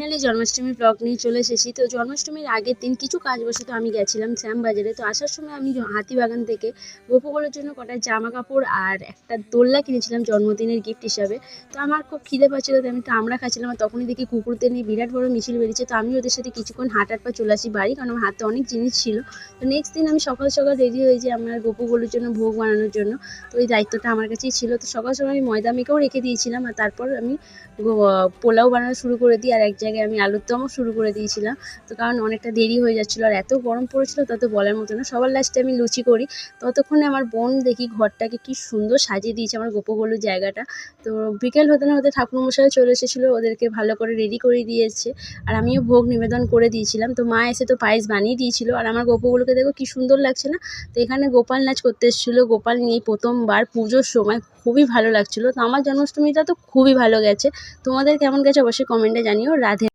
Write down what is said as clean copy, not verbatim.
Finally জন্মাষ্টমীর blog নিয়ে চলে এসেছি। তো জন্মাষ্টমীর আগের দিন কিছু কাজবশত আমি গেছিলাম শ্যামবাজারে। তো আসার সময় আমি হাতিবাগান থেকে গোপুগুলোর জন্য কটা জামা কাপড় আর একটা দোলনা কিনেছিলাম জন্মদিনের গিফট হিসাবে। তো আমার খুব খিদে পাচ্ছিল, তো আমি কামড়া খাচ্ছিলাম, আর তখনই দেখি কুকুরদের নিয়ে বিরাট বড় মিছিল বেরিয়েছে। তো আমি ওদের সাথে কিছুক্ষণ হাঁটার পর চলে আসি বাড়ি, কারণ আমার হাতে অনেক জিনিস ছিল। তো নেক্সট দিন আমি সকাল সকাল রেডি হয়ে যাই আমার গোপুগুলোর জন্য ভোগ বানানোর জন্য। তো এই দায়িত্বটা আমার কাছেই ছিল। তো সকাল সকাল আমি ময়দা মেখেও রেখে দিয়েছিলাম, আর তারপর আমি পোলাও বানানো শুরু করে দিই, আর এক জায়গায় আমি আলুর দমও শুরু করে দিয়েছিলাম। তো কারণ অনেকটা দেরি হয়ে যাচ্ছিলো, আর এত গরম পড়েছিল তা তো বলার মতো না। সবার লাস্টে আমি লুচি করি। ততক্ষণে আমার বোন দেখি ঘরটাকে কি সুন্দর সাজিয়ে দিয়েছে, আমার গোপগোলুর জায়গাটা। তো বিকেল হতে না হতে ঠাকুরমশাই চলে এসেছিলো, ওদেরকে ভালো করে রেডি করে দিয়েছে, আর আমিও ভোগ নিবেদন করে দিয়েছিলাম। তো মা এসে তো পায়েস বানিয়ে দিয়েছিল, আর আমার গোপগুলোকে দেখো কি সুন্দর লাগছে না। তো এখানে গোপাল নাচ করতে এসেছিলো, গোপাল নিয়ে প্রথমবার পুজোর সময় খুবই ভালো লাগছিল। তো আমার জন্মাষ্টমীটা তো খুবই ভালো গেছে। তোমাদের কেমন গেছে অবশ্যই কমেন্টে জানিও। রাধে।